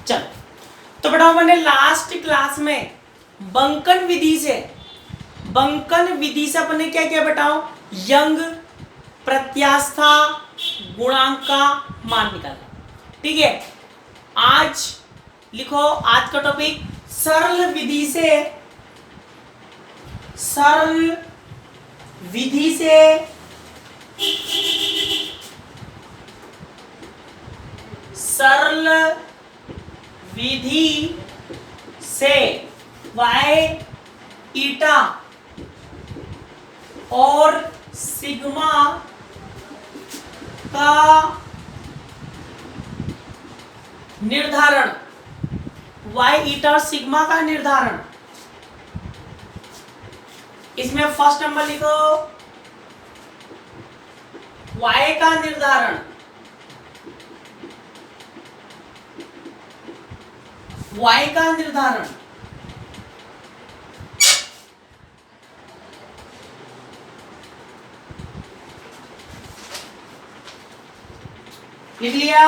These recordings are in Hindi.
चलो, तो बेटा मैंने लास्ट क्लास में बंकन विधि से अपने क्या क्या बताओ, यंग प्रत्यास्था गुणांक का मान निकाला। ठीक है, आज लिखो, आज का टॉपिक सरल विधि से y ईटा और सिग्मा का निर्धारण, y ईटा और सिग्मा का निर्धारण। इसमें फर्स्ट नंबर लिखो, y का निर्धारण, y का निर्धारण। लिख लिया?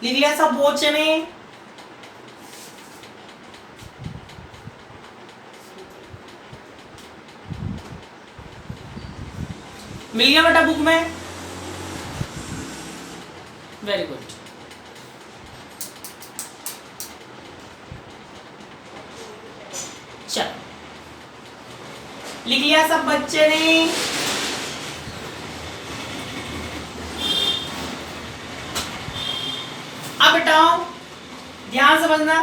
लिख लिया सब बच्चे ने? मिल गया बेटा बुक में? Very good. चलो, लिख लिया सब बच्चे ने? अब बेटाओ ध्यान से समझना,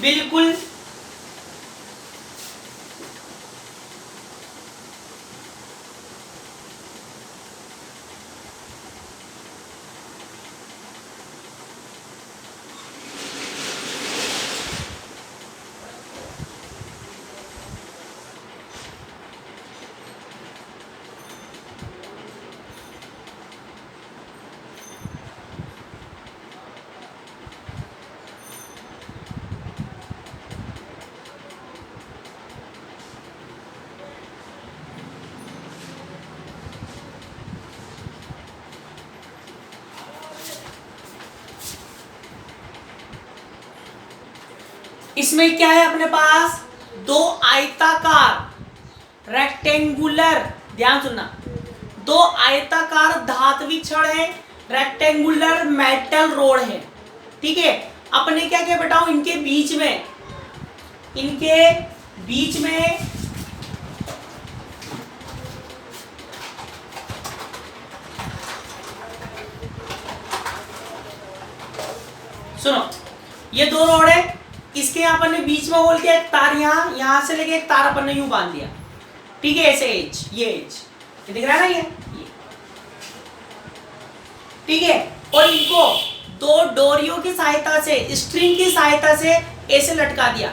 बिल्कुल इसमें क्या है अपने पास, दो आयताकार रेक्टेंगुलर, ध्यान सुनना, दो आयताकार धात्विक छड़ है, रेक्टेंगुलर मेटल रोड है। ठीक है, अपने क्या क्या बताओ, इनके बीच में सुनो, ये दो रोड है, इसके यहाँ अपन ने बीच में होल किया, एक तार यहाँ से लेके एक तार अपन ने यूं बांध दिया। ठीक है, ऐसे एज, ये दिख रहा है ना, ये ठीक है। और इनको दो डोरियों की सहायता से, स्ट्रिंग की सहायता से ऐसे लटका दिया,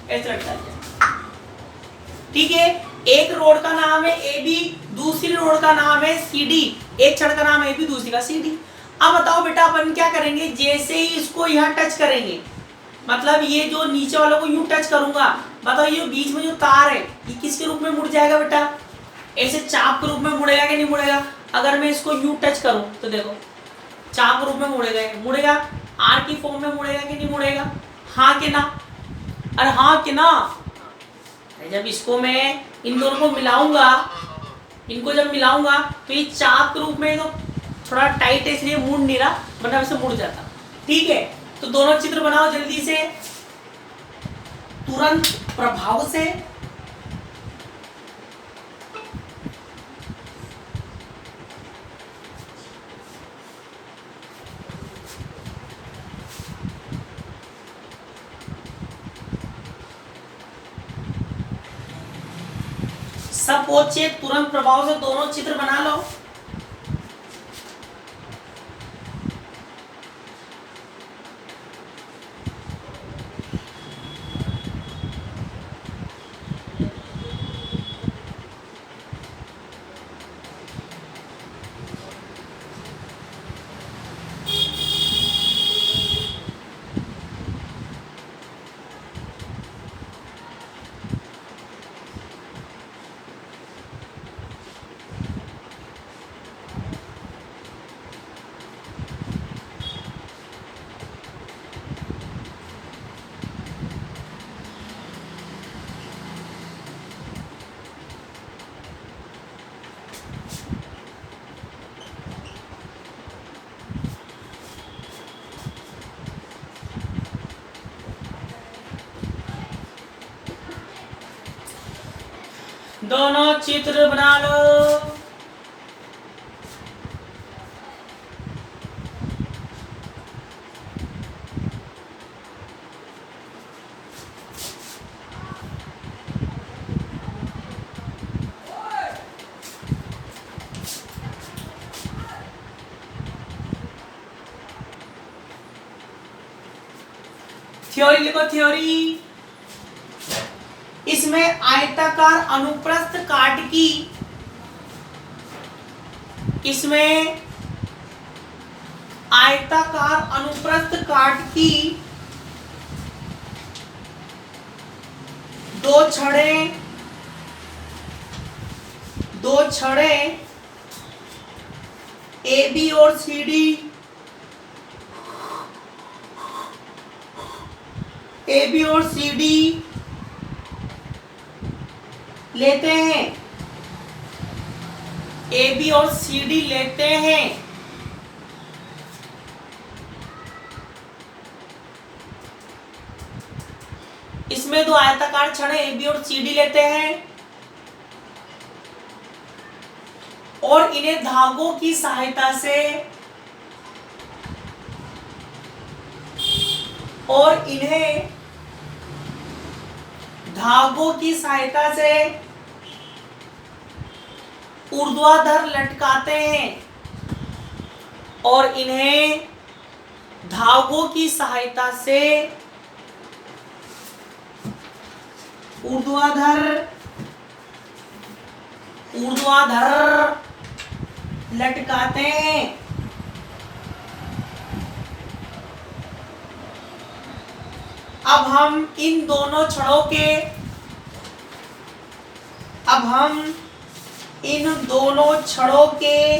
ऐसे लटका दिया। ठीक है, एक रोड का नाम है AB, दूसरी रोड का नाम है CD, एक छड़ का नाम है AB, दूसरी का CD। अब बताओ बेटा अपन क्या करेंगे, जैसे ही इसको यहाँ टच करेंगे, मतलब ये जो नीचे वालों को यूं टच करूंगा, बताओ ये बीच में जो तार है ये किसके रूप में मुड़ जाएगा बेटा, ऐसे चाप के रूप में मुड़ेगा कि नहीं मुड़ेगा? अगर मैं इसको यूं टच करूं तो देखो चाप के रूप में मुड़ेगा, आर की फॉर्म में मुड़ेगा कि नहीं मुड़ेगा? हाँ कि ना? अरे हाँ कि ना? जब इसको मैं इन दोनों को मिलाऊंगा, इनको जब मिलाऊंगा तो ये चाप के रूप में तो थोड़ा टाइट है, इसलिए मुड़ नहीं रहा, वरना वैसे मुड़ जाता। ठीक है, तो दोनों चित्र बनाओ जल्दी से, तुरंत प्रभाव से। सब बच्चे तुरंत प्रभाव से दोनों चित्र बना लो। दोनों चित्र बना लो। थ्योरी लिखो, थ्योरी। इसमें आयताकार अनुप्रस्थ काट की, इसमें आयताकार अनुप्रस्थ काट की दो छड़े ए बी और सी डी, ए बी और सी डी लेते हैं, ए बी और सी डी लेते हैं, इसमें दो आयताकार छड़े ए बी और सी डी लेते हैं और इन्हें धागों की सहायता से ऊर्ध्वाधर लटकाते हैं और इन्हें धागों की सहायता से ऊर्ध्वाधर लटकाते हैं। अब हम इन दोनों छड़ों के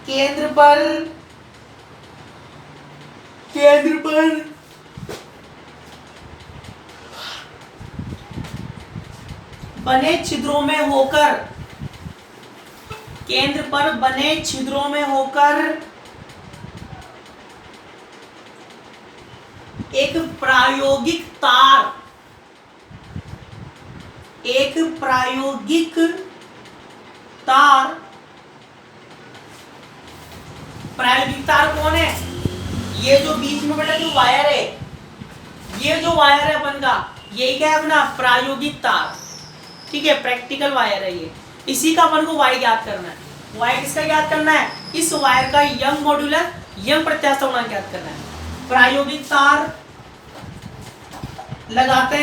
केंद्र पर बने छिद्रों में होकर एक प्रायोगिक तार कौन है? ये जो बीच में बेटा जो वायर है, ये जो वायर है अपन का, यही क्या है अपना प्रायोगिक तार। ठीक है, प्रैक्टिकल वायर है ये। इसी का अपन को वाई ज्ञात करना है। वाई किसका ज्ञात करना है? इस वायर का यंग मॉड्यूलस, यंग प्रत्यास्थ गुणांक ज्ञात करना है। प्रायोगिक तार लगाते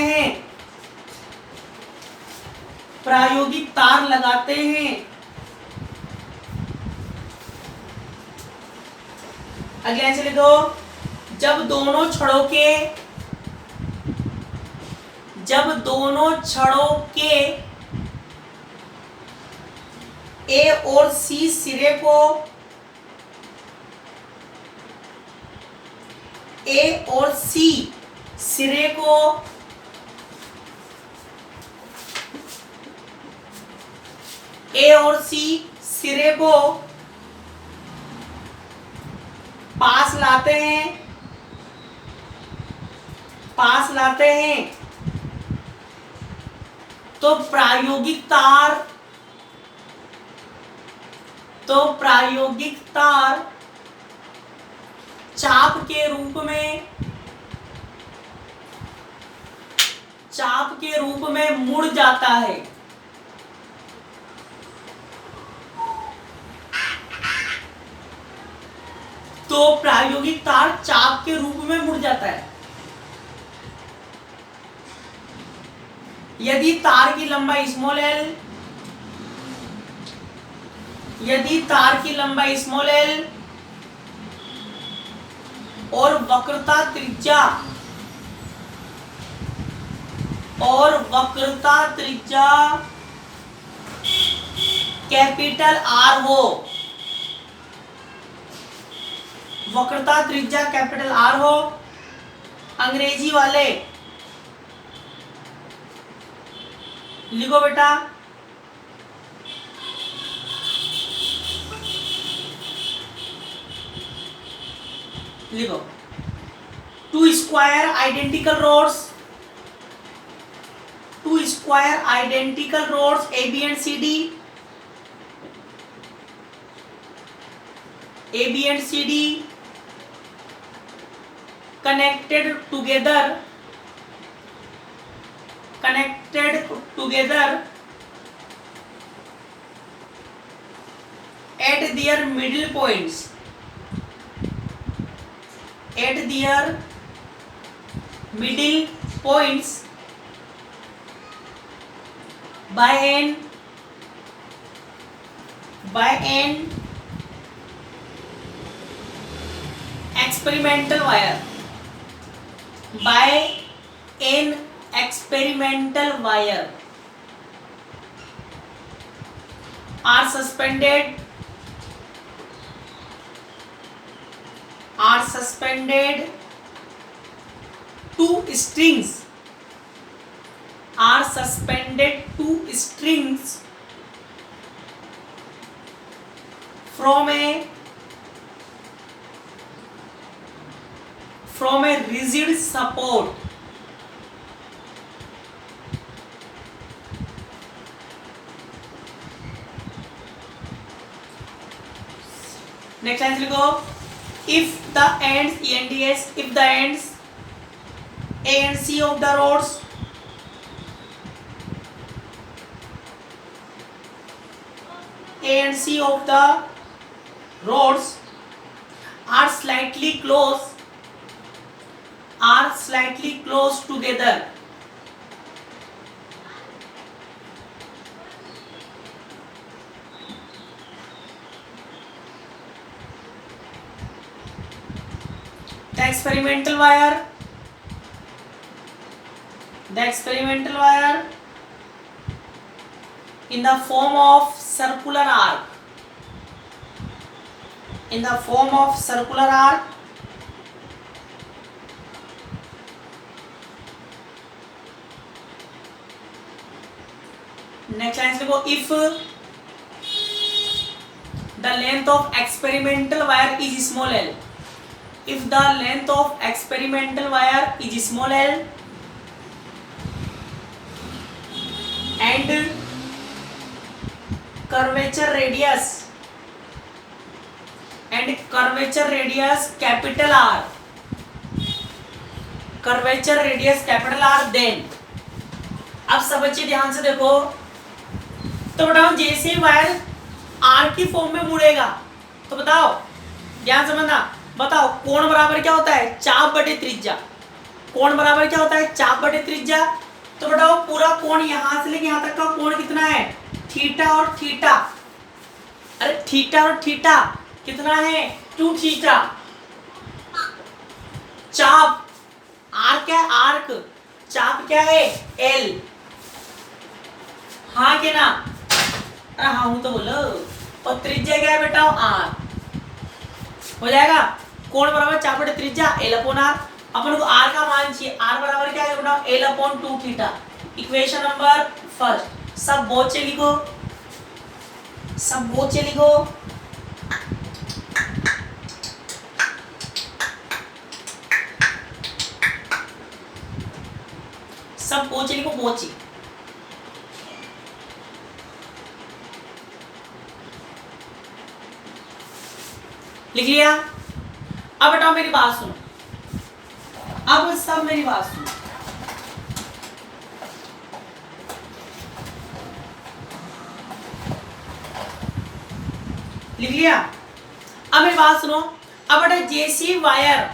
हैं, अगले आंसर लिखो। जब दोनों छड़ों के ए और सी सिरे को पास लाते हैं तो प्रायोगिक तार चाप के रूप में मुड़ जाता है। तो प्रायोगिक तार चाप के रूप में मुड़ जाता है। यदि तार की लंबाई स्मॉल एल और वक्रता त्रिज्या कैपिटल आर हो, वक्रता त्रिज्या कैपिटल आर हो, अंग्रेजी वाले लिखो बेटा। लिखो, two square identical two square identical rods AB and CD. AB and CD connected together at their middle points. At their middle points by an experimental wire. By an experimental wire are suspended two strings from a rigid support. Next line लिखो. If the ends A and C of the rods are slightly close together, the experimental wire in the form of circular arc next line लिखो. If the length of experimental wire is small l, and curvature radius capital R, then अब सब बच्चे ध्यान से देखो. तो बताओ जैसे वायर आर की फॉर्म में मुड़ेगा तो बताओ, ध्यान समझना, बताओ कोण बराबर क्या होता है? चाप बटे त्रिज्या. कोण बराबर क्या होता है? चाप बटे त्रिज्या. तो बताओ पूरा कोण यहां से लेके यहां तक का कोण कितना है? थीटा और थीटा. अरे थीटा और थीटा कितना है? 2 थीटा. चाप आर्क क्या है? आर्क. चाप क्या है? एल. हाँ क्या ना? अरे हाँ हूं तो बोलो. और त्रिज्या क्या है बेटा? आर. हो जाएगा. कोण बराबर चाप बटे त्रिज्या एल अपॉन आर. अपन को आर का मान चाहिए. आर बराबर क्या है बेटा? L upon 2 theta. Equation number first. सब बोचे लिखो. सब बोचे लिखो. बोची. लिख लिया. अब बताओ मेरी बात सुनो. अब सब मेरी बात सुनो. लिख लिया. अब मेरी बात सुनो. अब बेटा जैसी वायर,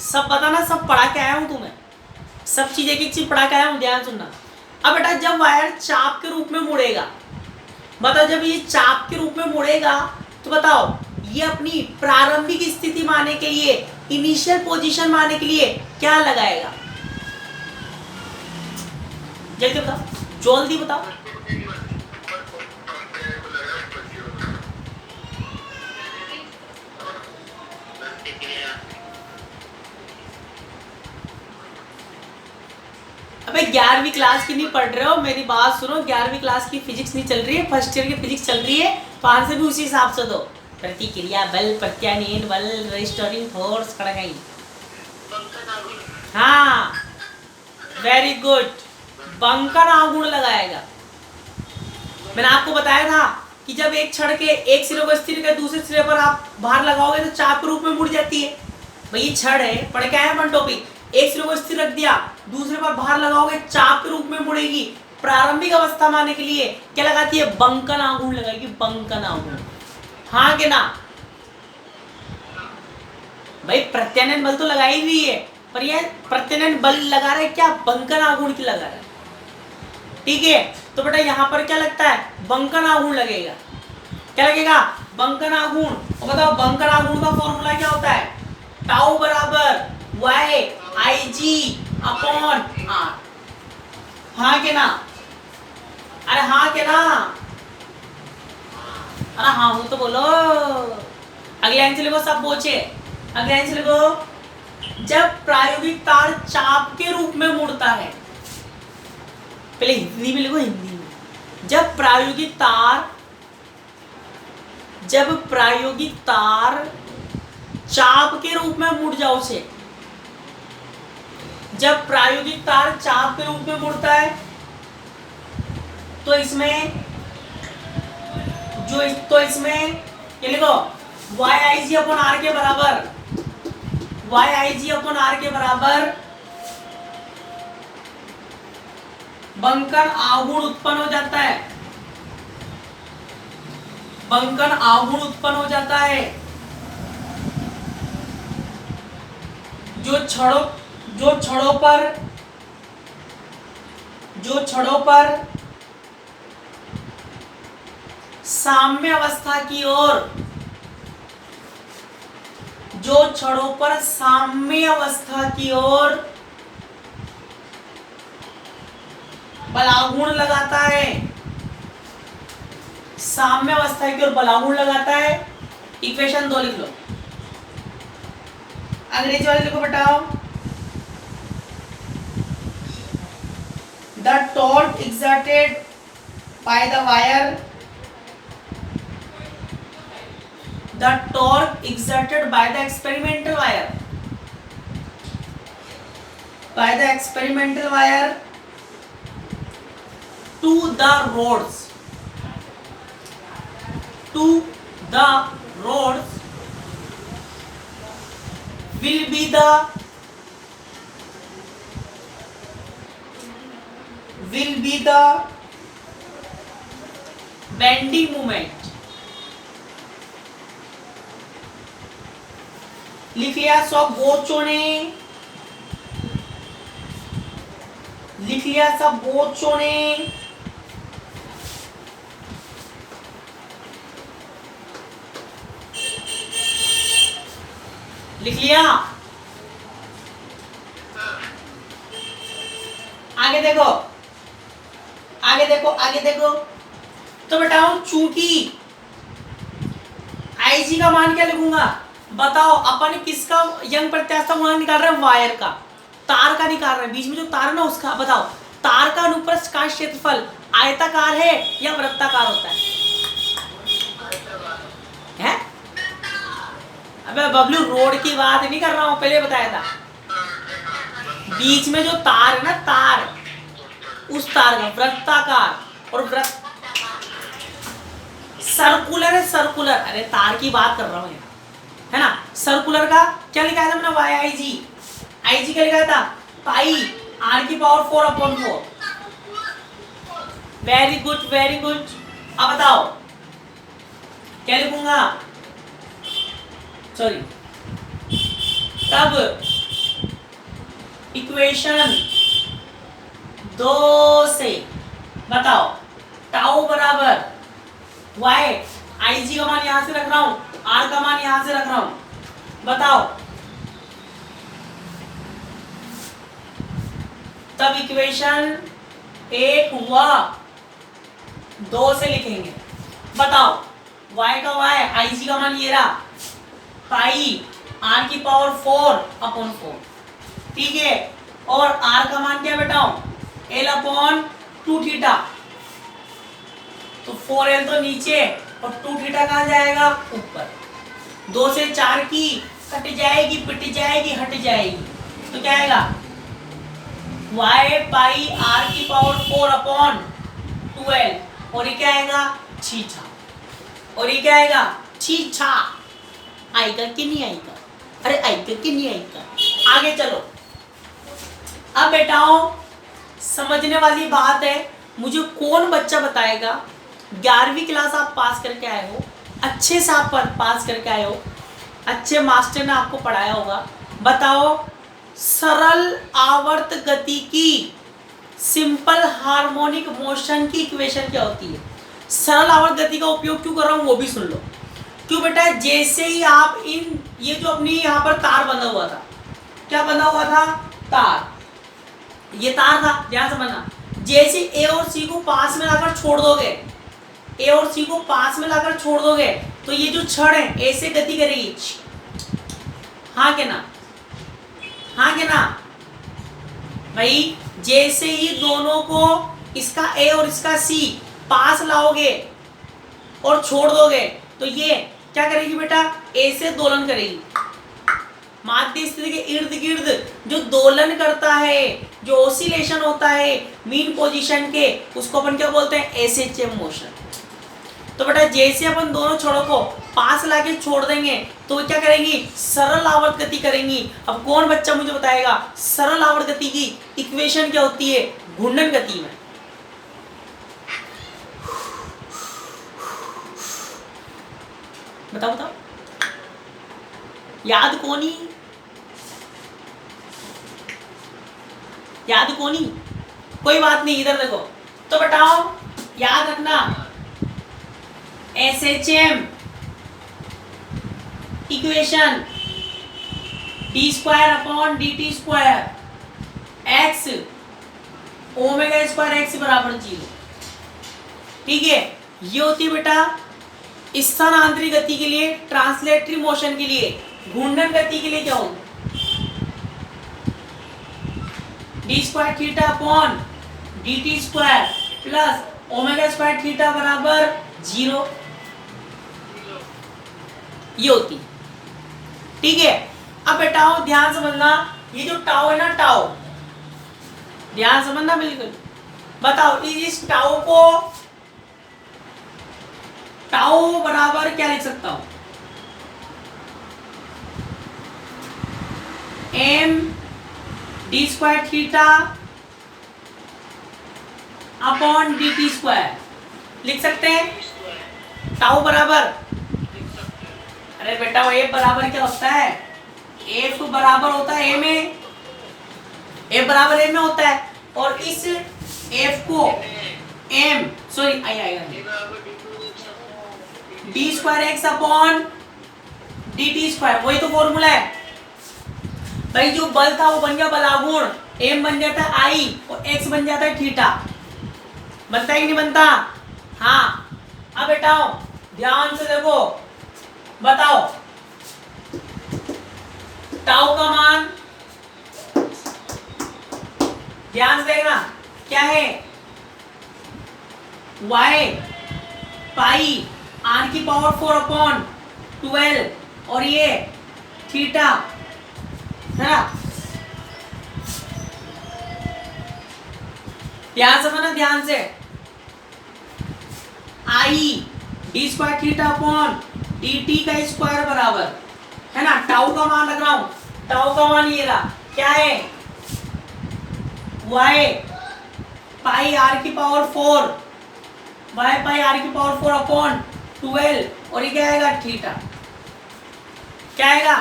सब बताना, सब पढ़ा के आया हूं तुम्हें, सब चीज एक एक चीज पढ़ा के आया हूं, ध्यान सुनना. अब बेटा जब वायर चाप के रूप में मुड़ेगा, बताओ जब ये चाप के रूप में मुड़ेगा तो बताओ ये अपनी प्रारंभिक स्थिति माने के लिए, इनिशियल पोजीशन माने के लिए क्या लगाएगा? जल्दी बताओ, जल्दी बताओ. अबे 11वीं क्लास की नहीं पढ़ रहे हो, मेरी बात सुनो. 11वीं क्लास की फिजिक्स नहीं चल रही है, फर्स्ट ईयर की फिजिक्स चल रही है. तो आंसर भी उसी हिसाब से दो. प्रतिक्रिया बल, प्रत्यानीन बल, रेस्टोरिंग फोर्स, कड़काई. हाँ वेरी गुड. बंकन आघूर्ण लगाएगा। मैंने आपको बताया था कि जब एक छड़ के एक सिरे को स्थिर कर दूसरे सिरे पर आप भार लगाओगे तो चाप के रूप में मुड़ जाती है। भाई ये छड़ है, पढ़ के आए अपन टॉपिक। एक सिरे को स्थिर रख दिया, दूसरे पर भार लगाओगे चाप के रूप में मुड़ेगी। प्रारंभिक अवस्था में आने के लिए क्या लगाती है? बंकन आघूर्ण लगाएगी, बंकन आघूर्ण। हाँ कि ना? भाई प्रत्यानयन बल तो लगाई हुई है, पर यह प्रत्यानयन बल लगा रहा है क्या? बंकन आघूर्ण की लगा रहा है। ठीक है, तो बेटा यहाँ पर क्या लगता है? बंकन आघूर्ण लगेगा। क्या लगेगा? बंकन आघूर्ण। और बताओ बंकन आघूर्ण का फॉर्मूला क्या होता है? टाउ बराबर y IG अपॉन r। हाँ के ना? अरे हाँ के ना? अरे हाँ वो तो बोलो। अगले लाइन से लिखो, सब पूछे। अगले लाइन से लिखो, जब प्रायोगिक तार चाप के रूप में मुड़ता है। पहले हिंदी में लिखो, हिंदी में। जब प्रायोगिक तार चाप के रूप में मुड़ जाओ से, जब प्रायोगिक तार चाप के रूप में मुड़ता है तो इसमें ये लिखो YIG अपॉन R के बराबर, YIG अपॉन R के बराबर बंकन आघूर्ण उत्पन्न हो जाता है। बंकन आघूर्ण उत्पन्न हो जाता है जो छड़ों पर साम्य अवस्था की ओर, जो छड़ों पर साम्य अवस्था की ओर बलाघूर्ण लगाता है, साम्य अवस्था की ओर बलाघूर्ण लगाता है। इक्वेशन 2 लिख लो। अंग्रेजी वाले लिखो बताओ, the torque exerted by the wire, the torque exerted by the experimental wire to the rods will be the bending moment। लिख लिया सब बोचों ने, लिख लिया सब बोचों ने। लिख लिया? आगे देखो, आगे देखो, आगे देखो। तो बताओ चूंकि IG का मान क्या लिखूंगा? बताओ अपन किसका यंग प्रत्यास्थ गुणांक निकाल रहे हैं? वायर का, तार का निकाल रहे हैं। बीच में जो तार है ना उसका। बताओ तार का अनुप्रस्थ काट क्षेत्रफल आयताकार है या वृत्ताकार होता है? अबे बबलू रोड की बात नहीं कर रहा हूं, पहले बताया था। बीच में जो तार है ना, तार, उस तार का वृत्ताकार और सर्कुलर है, सर्कुलर। अरे तार की बात कर रहा हूं है ना। सर्कुलर का क्या लिखा था मैंने? YIG। IG क्या लिखा था? पाई R⁴/4। Very good, very good. अब बताओ क्या लिखूंगा? सॉरी, तब इक्वेशन 2 से बताओ टाउ बराबर y, IG का मान यहां से रख रहा हूं, R का मान यहां से रख रहा हूं। बताओ तब इक्वेशन 1 हुआ, 2 से लिखेंगे। बताओ y का y, IG का मान ये रहा, पाई R⁴/4। ठीक है, और R का मान क्या बेटाओ? L/2θ। तो 4L तो नीचे और 2θ कहाँ जाएगा? ऊपर। 2 से 4 की कट जाएगी, पिट जाएगी, हट जाएगी, तो क्या आएगा? वाई पाई आर की पावर 4 अपॉन 12 और ये क्या आएगा छीछा, और ये क्या आएगा छीछा। आएगा कि नहीं आएगा? अरे आएगा कि नहीं आएगा? आगे चलो। अब बेटाओ समझने वाली बात है, मुझे कौन बच्चा बताएगा 11वीं क्लास आप पास करके आए हो, अच्छे से आप पास करके आए हो, अच्छे मास्टर ने आपको पढ़ाया होगा, बताओ सरल आवर्त गति की सिंपल हार्मोनिक मोशन की इक्वेशन क्या होती है? सरल आवर्त गति का उपयोग क्यों कर रहा हूँ वो भी सुन लो। क्यों बेटा, जैसे ही आप ये जो अपनी यहाँ पर तार बंधा हुआ था, क्या बंधा हुआ था? तार, ये तार था, ध्यान समझना। जैसे ए और सी को पास में लाकर छोड़ दोगे, ए और सी को पास में लाकर छोड़ दोगे तो ये जो छड़ है ऐसे गति करेगी, हाँ के ना? हाँ के ना भाई? जैसे ही दोनों को, इसका ए और इसका सी पास लाओगे और छोड़ दोगे तो ये क्या करेगी बेटा? ऐसे दोलन करेगी। माध्य स्थिति के इर्द गिर्द जो दोलन करता है, जो ओसिलेशन होता है मीन पोजीशन के, उसको अपन क्या बोलते हैं? SHM motion. तो बेटा जैसे अपन दोनों छड़ों को पास लाके छोड़ देंगे तो क्या करेंगी? सरल आवर्त गति करेंगी। अब कौन बच्चा मुझे बताएगा सरल आवर्त गति की इक्वेशन क्या होती है घूर्णन गति में? बताओ बताओ, याद कोनी? याद कोनी? कोई बात नहीं, इधर देखो। तो बताओ, याद रखना SHM equation D square upon D T square x omega square x बराबर 0। ठीक है, ये होती है बेटा स्थानांतरित गति के लिए, ट्रांसलेटरी मोशन के लिए। घूर्णन गति के लिए क्या होगा? D square theta upon D T square plus omega square theta बराबर 0, ये होती। ठीक है, अब बेटाओ ध्यान समझना, ये जो टाउ है ना, टाउ ध्यान समझना बिल्कुल। बताओ इस टाउ को, टाउ बराबर क्या लिख सकता हूं? M D square theta upon D T square लिख सकते हैं। टाउ बराबर, अरे बेटा वो एफ बराबर क्या होता है? एफ बराबर होता है ए में, एफ बराबर ए में होता है। और इस एफ को एम सॉरी आएगा D square x upon D T square, वही तो फॉर्मूला है भाई। जो बल था वो बन गया बलागुण, एम बन जाता है आई और एक्स बन जाता है थीटा। बनता है कि नहीं बनता? हाँ। अब बेटाओ ध्यान से देखो, बताओ टाउ का मान ध्यान से देखना क्या है? y पाई आर की पावर 4 अपॉन 12 और ये थीटा है ना। ध्यान से माना, ध्यान से। I D square theta upon D T का स्क्वायर बराबर है ना, टाउ का मान लग रहा हूं, टाउ का मान ये रहा, क्या है? y पाई आर की पावर 4, y पाई आर की पावर 4 अपॉन 12 और ये क्या आएगा? थीटा। क्या आएगा?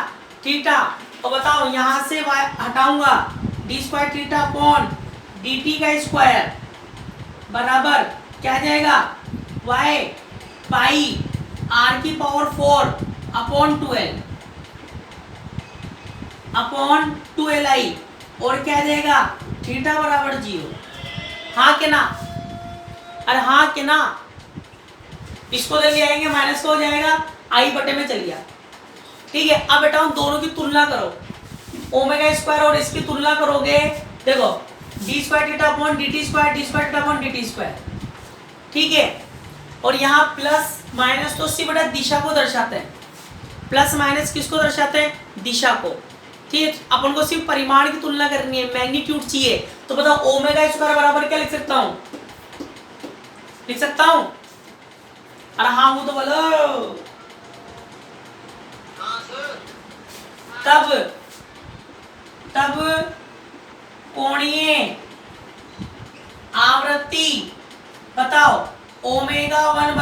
थीटा। तो बताओ यहां से y हटाऊंगा, D square theta upon D T का स्क्वायर बराबर क्या आ जाएगा? y पाई आर की पावर 4 अपॉन 12 आई और क्या आ जाएगा? थीटा बराबर 0। हाँ के ना? अरे हाँ के ना? इसको ले आएंगे, माइनस को हो जाएगा, आई बटे में चल गया। ठीक है, अब बेटा दोनों की तुलना करो, ओमेगा स्क्वायर और इसकी तुलना करोगे। देखो D square theta upon D T square, D square theta upon D T square. ठीक है, और यहाँ प्लस माइनस तो सिर्फ बेटा दिशा को दर्शाते हैं। प्लस माइनस किसको दर्शाते हैं? दिशा को। ठीक है, अपन को सिर्फ परिमाण की तुलना करनी है, मैग्नीट्यूड चाहिए। तो बताओ ओमेगा स्क्वायर बराबर क्या लिख सकता हूं? लिख सकता हूं? अरे हाँ वो तो बोलो। तब तब कोणीय आवृत्ति बताओ ओमेगा 1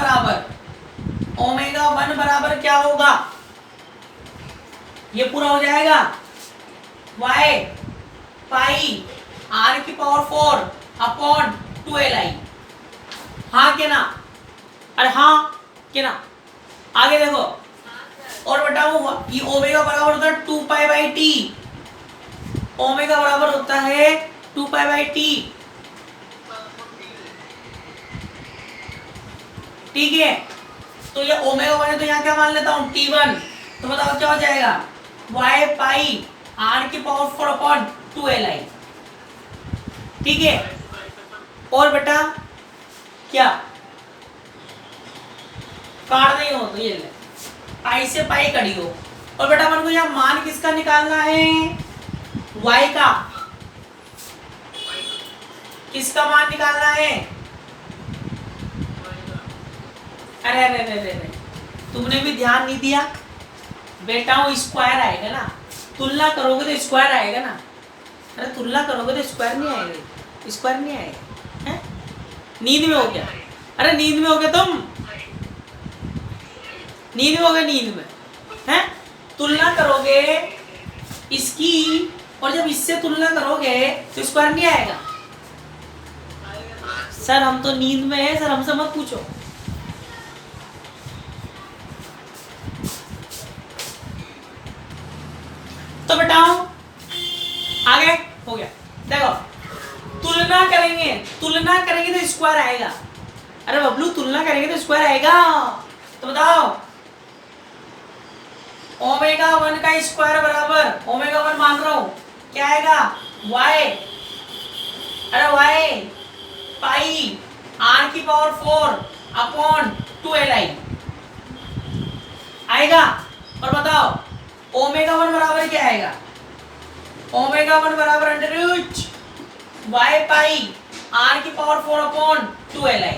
बराबर क्या होगा? ये पूरा हो जाएगा y पाई r की पावर 4 अपॉन 2li। हाँ के ना? अरे हाँ के ना? आगे देखो और बताओ ये ओमेगा बराबर होता है 2 पाई बाई टी। ओमेगा बराबर होता है 2 पाई बाई टी। ठीक है, तो ये ओमेगा 1 है तो यहाँ क्या मान लेता हूँ t1। तो बताओ क्या हो जाएगा? y पाई r की पावर 4 अपॉन 2li। ठीक है, और बेटा क्या काट नहीं हो तो ये ले पाई से पाई कड़ी हो। और बेटा मन को यहाँ मान किसका निकालना है? y का। किसका मान निकालना है? अरे अरे अरे अरे तुमने भी ध्यान नहीं दिया बेटा। वो स्क्वायर आएगा ना, तुलना करोगे तो स्क्वायर आएगा ना। अरे तुलना करोगे तो स्क्वायर नहीं आएगा, स्क्वायर नहीं आएगा है? नींद में हो गया? अरे नींद में हो गया तुम? नींद में हो गया? नींद में है? तुलना करोगे इसकी और जब इससे तुलना करोगे तो स्क्वायर नहीं आएगा। सर हम तो नींद में है सर, हमसे मत पूछो। तो बताओ आगे हो गया। देखो तुलना करेंगे तो स्क्वायर आएगा। अरे बबलू तुलना करेंगे तो स्क्वायर आएगा। तो बताओ ओमेगा 1 का स्क्वायर बराबर ओमेगा 1 मान रहा हूं क्या आएगा? y। अरे y पाई r की पावर 4 अपॉन 2li आएगा। और बताओ ओमेगा 1 बराबर क्या आएगा? ओमेगा 1 बराबर अंडर रूट y पाई r की पावर 4 अपॉन 2li।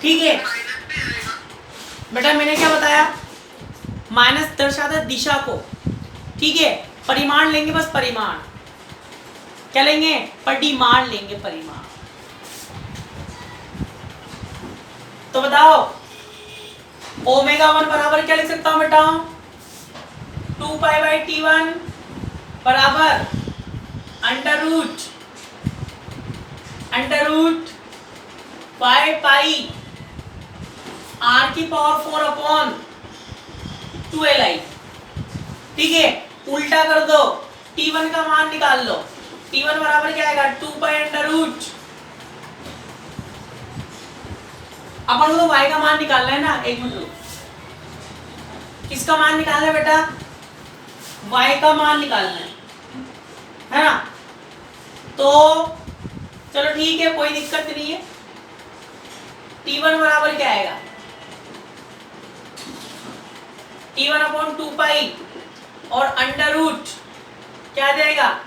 ठीक है बेटा, मैंने क्या बताया? माइनस दर्शाता है दिशा को। ठीक है, परिमाण लेंगे, बस परिमाण। क्या लेंगे? परिमाण लेंगे, परिमाण। तो बताओ ओमेगा 1 बराबर क्या लिख सकता हूं बेटा? 2 पाई बाई t1 बराबर अंडर रूट y पाई r की पावर 4 अपॉन 2li। ठीक है, उल्टा कर दो, t1 का मान निकाल लो। t1 बराबर क्या आएगा? 2 पाई अंडर रूट। अपन को y का मान निकालना है ना। एक मिनट, किसका मान निकालना है बेटा? y का मान निकालना है ना। तो चलो ठीक है, कोई दिक्कत नहीं है। t1 बराबर क्या आएगा? t1 अपॉन 2 पाई और अंडर रूट क्या आ जाएगा?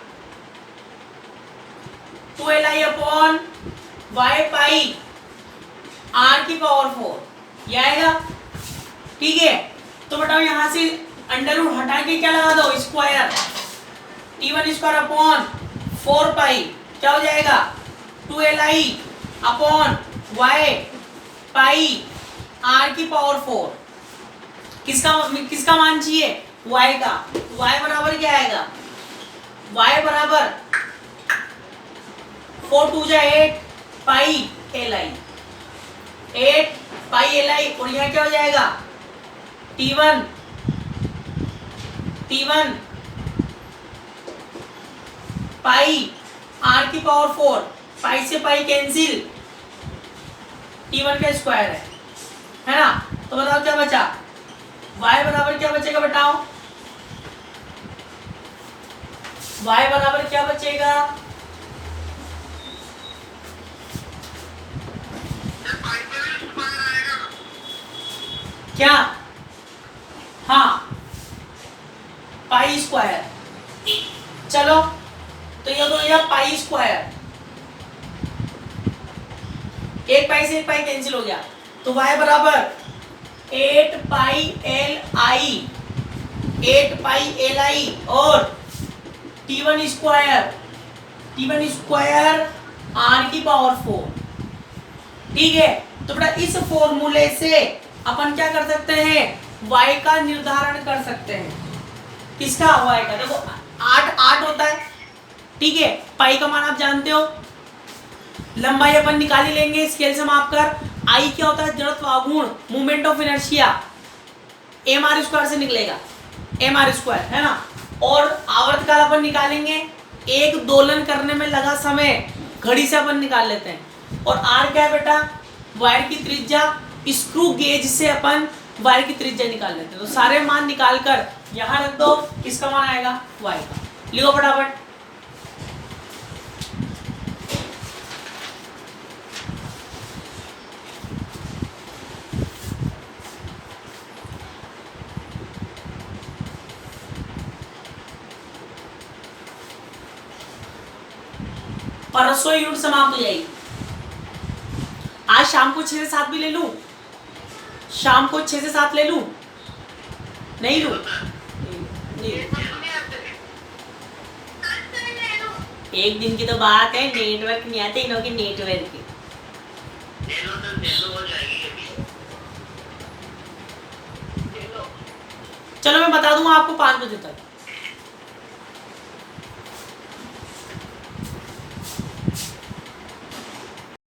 2li अपॉन y पाई r की पावर 4 ये आएगा। ठीक है, तो बताओ यहां से अंडर रूट हटा के क्या लगा दो? स्क्वायर। t1 स्क्वायर अपॉन 4 पाई क्या हो जाएगा? 2li अपॉन y पाई r की पावर 4। किसका मान चाहिए? y का। y बराबर क्या आएगा? y बराबर 4 2 जा 8 पाई li, 8 पाई li। और यहाँ क्या हो जाएगा? t1 पाई r की पावर 4, पाई से पाई कैंसिल, t1 का स्क्वायर है ना। तो बताओ क्या बचा? y बराबर क्या बचेगा बताओ? y बराबर क्या बचेगा? क्या? हाँ पाई स्क्वायर। चलो तो ये तो यह पाई स्क्वायर, एक पाई से एक पाई कैंसिल हो गया, तो y बराबर 8 pi L I, 8 pi L I और T1 स्क्वायर r की पावर 4। ठीक है, तो बेटा इस फॉर्मूले से अपन क्या कर सकते हैं, y का निर्धारण कर सकते हैं। किसका? y का। देखो 8 होता है, ठीक है, पाई का मान आप जानते हो, लंबाई अपन निकाल ही लेंगे स्केल से माप कर। आई क्या होता है? जड़त्व आघूर्ण, movement of inertia, M R square से निकलेगा, एम आर स्क्वायर है ना। और आवर्तकाल अपन निकालेंगे, एक दोलन करने में लगा समय घड़ी से अपन निकाल लेते हैं। और आर क्या है बेटा? वायर की त्रिज्या, स्क्रू गेज से अपन वायर की त्रिज्या निकाल लेते हैं। तो सारे मान निकाल कर यहां रख दो, किसका मान आएगा? वाई का। लिखो फटाफट। परसों यूनिट समाप्त हो जाएगी। आज शाम को 6 से 7 भी ले लूं, शाम को 6 से 7 ले लूं, नहीं लूं? एक दिन की तो बात है, नेटवर्क नहीं आते इनों के नेटवर्क। चलो मैं बता दूंगा आपको 5 बजे तक।